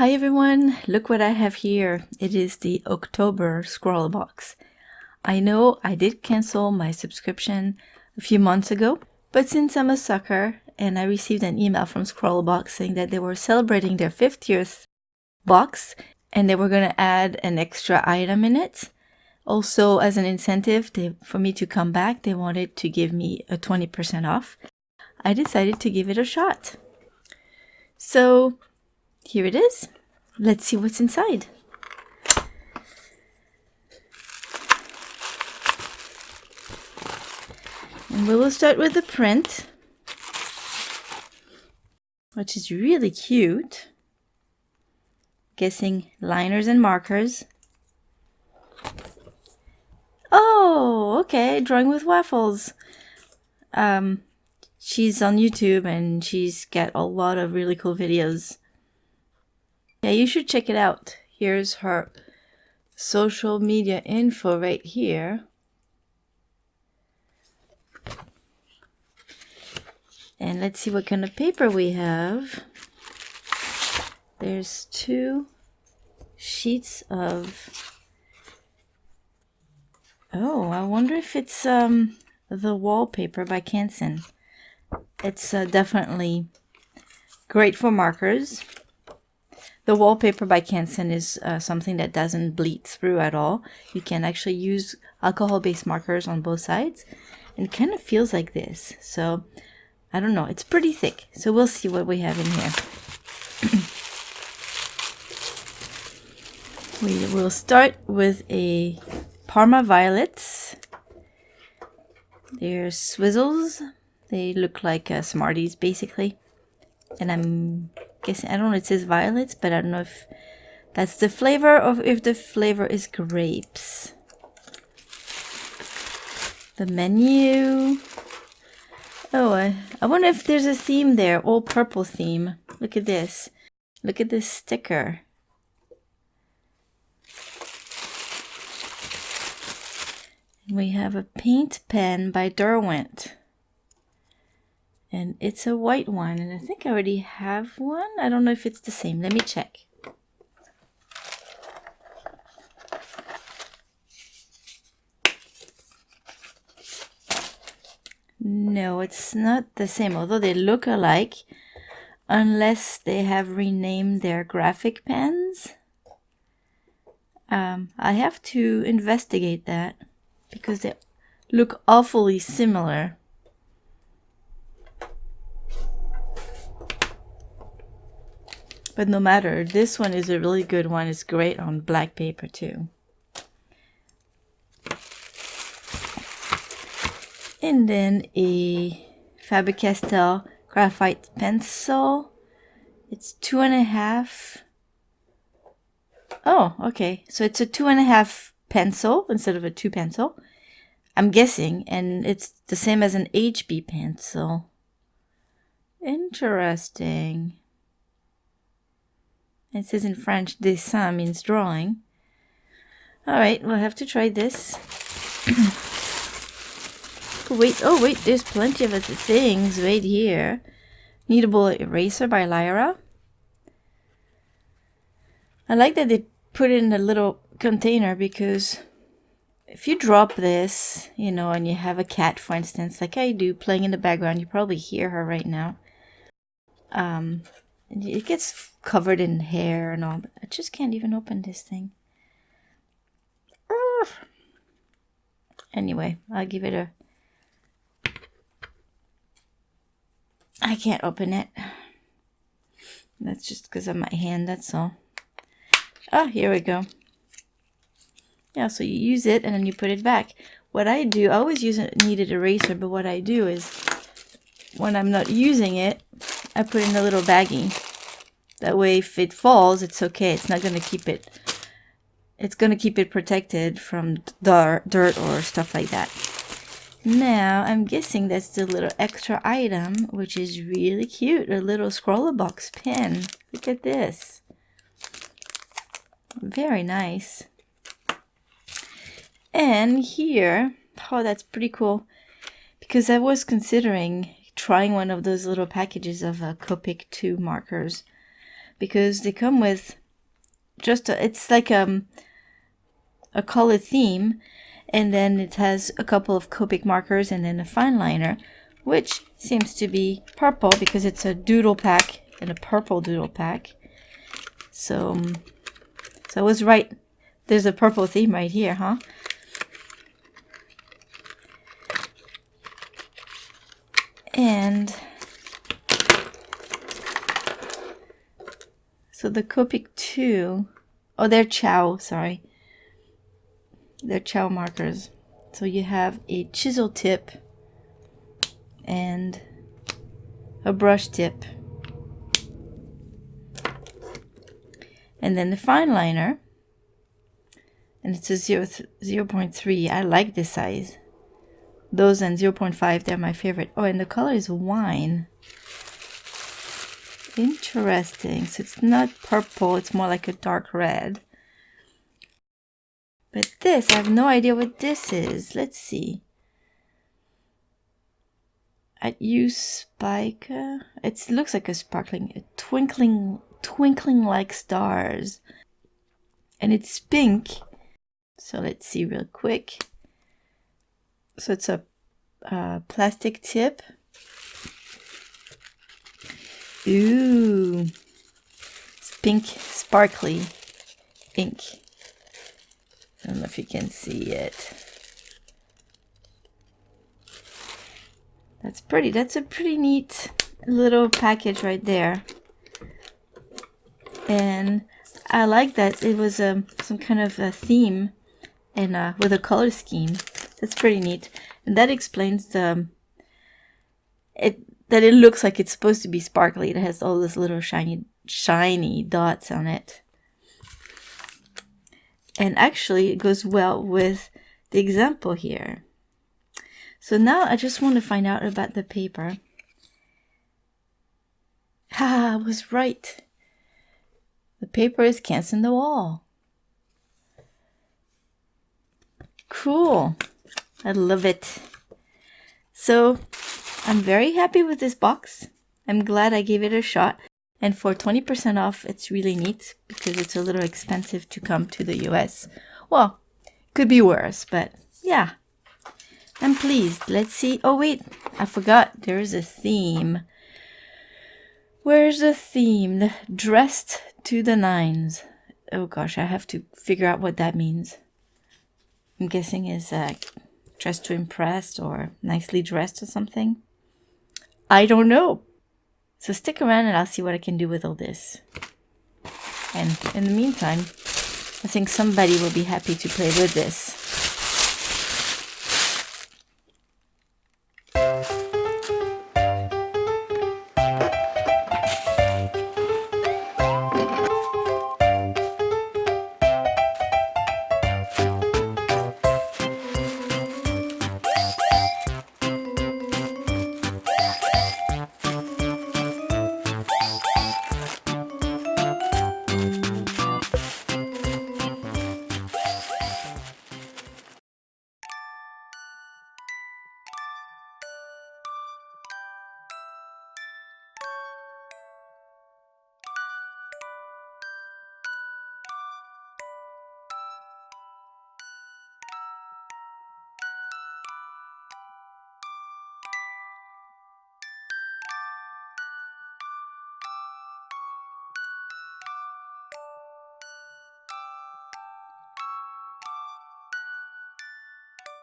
Hi everyone, look what I have here. It is the October SCRAWLRBOX. I know I did cancel my subscription a few months ago, but since I'm a sucker and I received an email from SCRAWLRBOX saying that they were celebrating their 50th box and they were going to add an extra item in it. Also, as an incentive for me to come back, they wanted to give me a 20% off. I decided to give it a shot. So here it is. Let's see what's inside. And we will start with the print, which is really cute. Guessing liners and markers. Oh, okay, drawing with waffles. She's on YouTube and she's got a lot of really cool videos. Yeah, you should check it out. Here's her social media info right here. And let's see what kind of paper we have. There's 2 sheets of... Oh, I wonder if it's the wallpaper by Canson. It's definitely great for markers. The wallpaper by Canson is something that doesn't bleed through at all. You can actually use alcohol-based markers on both sides. And it kind of feels like this. So, I don't know. It's pretty thick. So we'll see what we have in here. We will start with a Parma Violets. They're swizzles. They look like Smarties, basically. And I'm guessing, I don't know, it says violets, but I don't know if that's the flavor or if the flavor is grapes. The menu. Oh, I wonder if there's a theme there, all purple theme. Look at this. Look at this sticker. We have a paint pen by Derwent. And it's a white one, and I think I already have one. I don't know if it's the same. Let me check. No, it's not the same, although they look alike, unless they have renamed their graphic pens. I have to investigate that because they look awfully similar. But no matter, this one is a really good one. It's great on black paper too. And then a Faber-Castell Graphite pencil. It's 2.5. Oh, okay. So it's a 2.5 pencil instead of a 2 pencil. I'm guessing, and it's the same as an HB pencil. Interesting. It says in French, dessin means drawing. Alright, we'll have to try this. Wait, oh wait, there's plenty of other things right here. Kneaded Eraser by Lyra. I like that they put it in a little container because if you drop this, you know, and you have a cat, for instance, like I do, playing in the background, you probably hear her right now. It gets covered in hair and all, but I just can't even open this thing. Anyway, I'll give it a... I can't open it. That's just because of my hand, that's all. Oh, here we go. Yeah, so you use it and then you put it back. What I do, I always use a kneaded eraser, but what I do is when I'm not using it, I put in a little baggie. That way, if it falls, it's okay. It's not going to keep it... It's going to keep it protected from dirt or stuff like that. Now, I'm guessing that's the little extra item, which is really cute. A little SCRAWLRBOX pen. Look at this. Very nice. And here... Oh, that's pretty cool. Because I was considering trying one of those little packages of Copic 2 markers. because they come with just it's like a color theme, and then it has a couple of Copic markers and then a fine liner, which seems to be purple because it's a doodle pack and a purple doodle pack. So I was right. There's a purple theme right here, huh? And so the Copic 2, oh, they're Chow, sorry. They're Chow markers. So you have a chisel tip and a brush tip. And then the fine liner. And it's a 0.3. I like this size. Those and 0.5, they're my favorite. Oh, and the color is wine. Interesting. So it's not purple, it's more like a dark red. But this, I have no idea what this is. Let's see. At you spike. It looks like a sparkling, twinkling like stars. And it's pink. So let's see real quick. So it's a plastic tip. Ooh, it's pink, sparkly ink. I don't know if you can see it. That's pretty. That's a pretty neat little package right there. And I like that it was some kind of a theme and with a color scheme. That's pretty neat, and that explains that it looks like it's supposed to be sparkly. It has all those little shiny dots on it, and actually it goes well with the example here. So now I just want to find out about the paper. I was right. The paper is Cancer in the Wall. Cool. I love it. So I'm very happy with this box. I'm glad I gave it a shot. And for 20% off, it's really neat because it's a little expensive to come to the US. Well, could be worse, but yeah. I'm pleased. Let's see. Oh, wait. I forgot. There is a theme. Where's the theme? Dressed to the nines. Oh, gosh. I have to figure out what that means. I'm guessing is dressed to impress or nicely dressed or something. I don't know. So stick around and I'll see what I can do with all this. And in the meantime, I think somebody will be happy to play with this.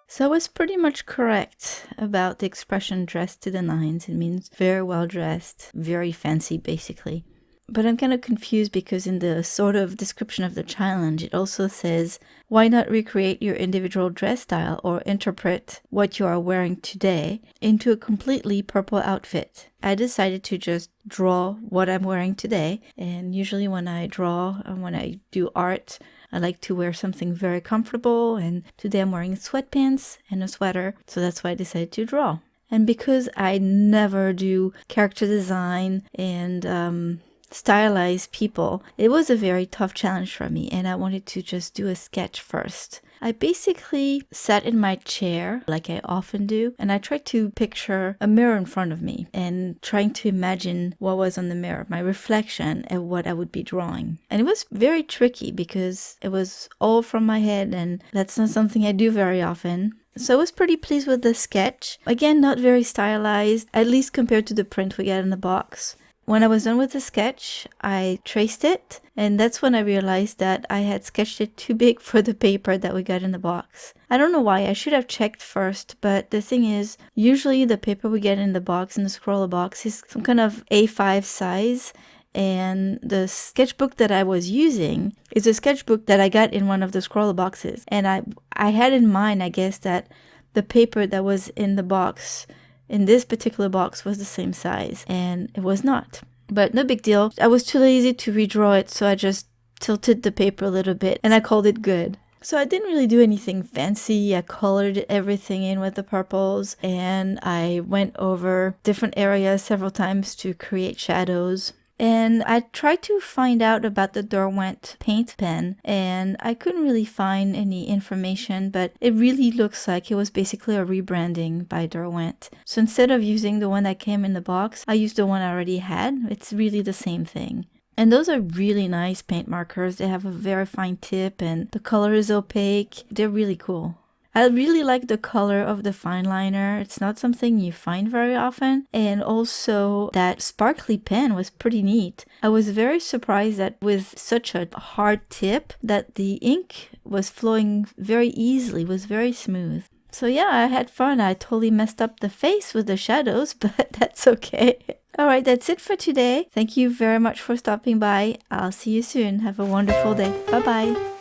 So I was pretty much correct about the expression dressed to the nines. It means very well dressed, very fancy basically. But I'm kind of confused because in the sort of description of the challenge, it also says, why not recreate your individual dress style or interpret what you are wearing today into a completely purple outfit? I decided to just draw what I'm wearing today. And usually when I draw and when I do art, I like to wear something very comfortable, and today I'm wearing sweatpants and a sweater, so that's why I decided to draw. And because I never do character design and stylize people, it was a very tough challenge for me, and I wanted to just do a sketch first. I basically sat in my chair like I often do, and I tried to picture a mirror in front of me and trying to imagine what was on the mirror, my reflection, and what I would be drawing. And it was very tricky because it was all from my head, and that's not something I do very often. So I was pretty pleased with the sketch. Again, not very stylized, at least compared to the print we got in the box. When I was done with the sketch, I traced it, and that's when I realized that I had sketched it too big for the paper that we got in the box. I don't know why, I should have checked first, but the thing is, usually the paper we get in the box, in the Scrawlr box, is some kind of A5 size, and the sketchbook that I was using is a sketchbook that I got in one of the Scrawlr boxes. And I had in mind, I guess, that the paper that was in the box in this particular box was the same size, and it was not. But no big deal. I was too lazy to redraw it, so I just tilted the paper a little bit, and I called it good. So I didn't really do anything fancy. I colored everything in with the purples, and I went over different areas several times to create shadows. And I tried to find out about the Derwent paint pen, and I couldn't really find any information, but it really looks like it was basically a rebranding by Derwent. So instead of using the one that came in the box, I used the one I already had. It's really the same thing. And those are really nice paint markers. They have a very fine tip, and the color is opaque. They're really cool. I really like the color of the fine liner. It's not something you find very often. And also that sparkly pen was pretty neat. I was very surprised that with such a hard tip that the ink was flowing very easily, was very smooth. So yeah, I had fun. I totally messed up the face with the shadows, but that's okay. Alright, that's it for today. Thank you very much for stopping by. I'll see you soon. Have a wonderful day. Bye bye.